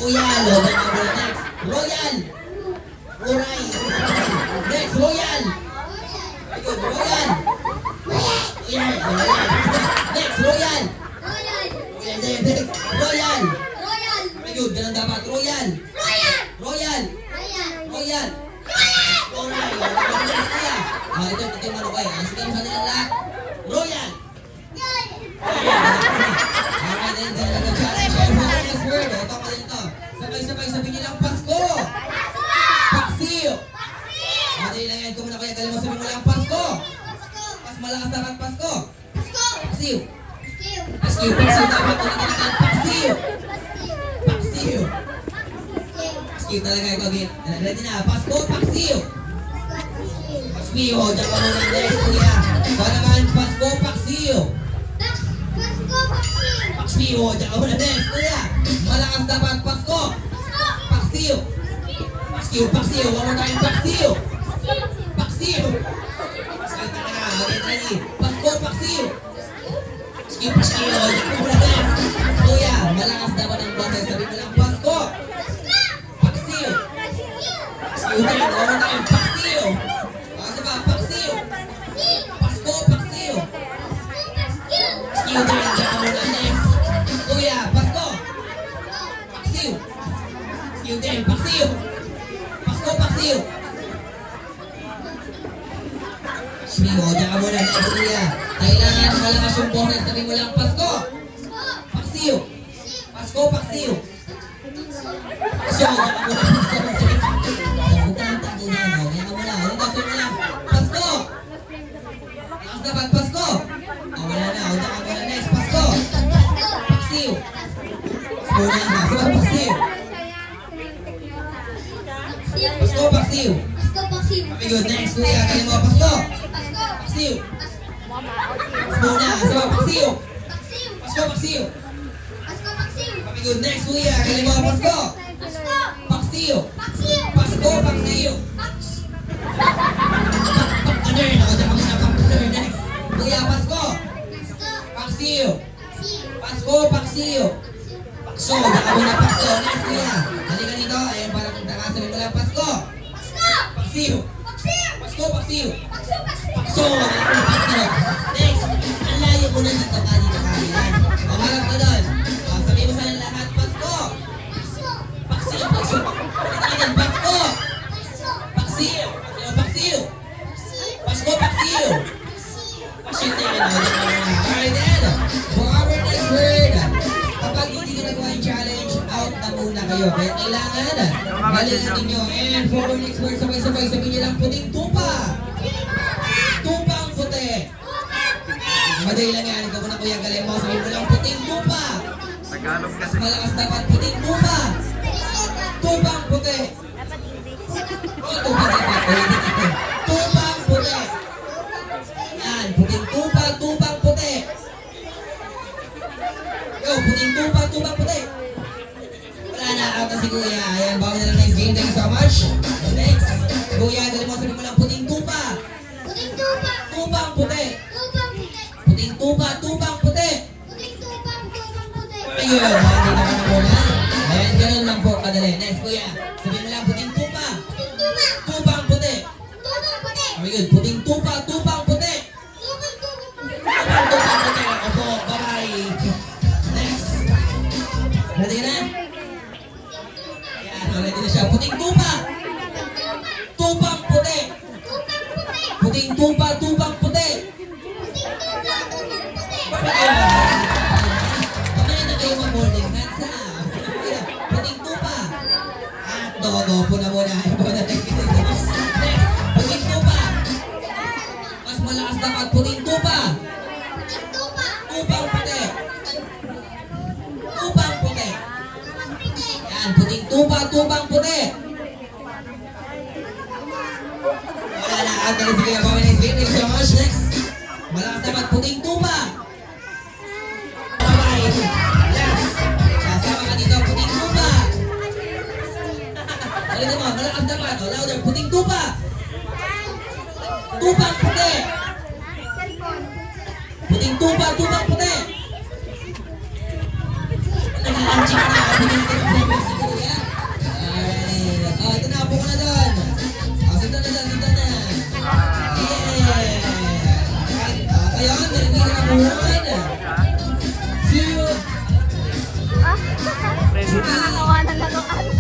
Royal. O, next. Royal. Royal. Next, Royal. Ayun, Royal. Royal. Royal. Next, Royal. Royal din. Next, Royal. Ayun, ganun dapat. Royal. Royal. Royal. Alright. Next, kuya. Ito yung ano ko eh. Sige mo sa nilang lahat. Royal. Alright, then challenge. Next word. Ito ko din ito. Sabay-sabay sabihin nilang Pasko. Paksiw. Madali lang yan. Kung muna kaya galing mo sabihin mo lang Pasko. Mas malakas dapat Pasko. Paksiw. Paksiw. Paksiw dapat. Paksiw. Paksiw. Paksiw talaga ito. Ready na. Pasko. Paksiw. Paksiw. Diyan ka muna. Next kuya. Ito naman. Pasko. Paksiw. Paksiw. Diyan ka muna. Next kuya. Malakas dapat Pasko. Paksiw. Paksiw. Paksiw. Huwag mo tayong paksiw. Paksiw. Paksiw talaga. Okay, ready. Pasko. Paksiw. Paksiw. Paksiw. Diyan ka muna. Next. Kuya. Malakas dapat ang boses. Sabi mo lang Pasko. Paksiw. Paksiw din. Huwag mo tayong paksiw. Kasi ba? Paksiw. Pasko. Paksiw. Paksiw din. Diyan ka muna. Next. Kuya. Pasko. Paksiw. Paksiw din. Paksiw. Pasko. Paksiw. Paksiw. Diyan ka muna. Next kuya. Kailangan malakas yung boses. Sabi mo lang Pasko. Paksiw. Pasko. Paksiw. Paksiw. Diyan ka muna. Pasko! Lakas dapat, Pasko! O, wala na. O, daka muna next. Pasko! Paksiw! Pasko na nga. Sabat, Paksiw! Pasko, Paksiw! Okay, good. Next, kuya. Galing mo, Pasko! Paksiw! Pasko na. Sabat, Paksiw! Pasko, Paksiw! Okay, good. Next, kuya. Galing mo, Pasko! Paksiw! Pasko, Paksiw! Pakpaner! Ako dyan kami na pakpaner. Next! Kuya, Pasko! Paksiw! Pasko, Paksiw! Pakso! Dyan kami na Pakso. Next, kuya! Halika nito. Ayan, parang nakasabi mo lang Pasko! Paksiw! Pasko, Paksiw! Pakso! Pakso! Next! Ang layo mo na dito ka. Dito ka. Ayan. O, harap ka doon. O, sabihin mo sa lahat, Pasko! Paksiw! Paksiw! Paksiw! Pasko! Paksiw! Paksiw! Pasko, Paksiw! Paksiw din. Alright then. For our next word, kapag hindi nyo nagawa yung challenge, out na muna kayo. Kaya kailangan, galingan ninyo. And for our next word, sabay-sabay, sabihin nyo lang puting tupa. Tupang puti. Madali lang yan. Ikaw muna kuya, galing mo. Sabihin mo lang puting tupa. Mas malakas dapat puting tupa. Tupang puti. Oh, tupang puti. Tupang puti. Yan, puting tupa, tupang puti. Yo, puting tupa, tupang puti. Wala na, out na si kuya. Ayan, bawal na lang next game. Thank you so much. Next, kuya, dali mo sabihin mo lang puting tupa. Tupang puti. Puting tupa, tupang puti. Ayun, hindi na ka na muna. Ayan, ganun lang po kadali. Next, kuya, sabihin mo lang puting tupa. Tupang puti. Okay, good. Puting tupa, tupang puti. Tupang puti. Opo, bye-bye. Next. Ready ka na? Ayan, ready na siya. Puting tupa. Tupang puti. Puting tupa, tupang puti. Ayan. Pagkain na kayo mag-morning. Hands up. Puting tupa. At dogo po na muna. Next, puting tupa. Mas malakas dapat puting tupa. Tupang puti. Tupang puti. Yan, puting tupa, tupang puti. Wala na. Out na sige. Next game. Thank you so much. Next. Malakas dapat puting tupa. Bye-bye. Next. Kasama ka dito. Puting tupa. Ulitin mo. Malakas dapat. O, louder. Puting tupa. Tupang puti. Puting tupa, tupang puti. Naging anjing na. Puting tupa. 1, 2, Nakakawa ng laruan.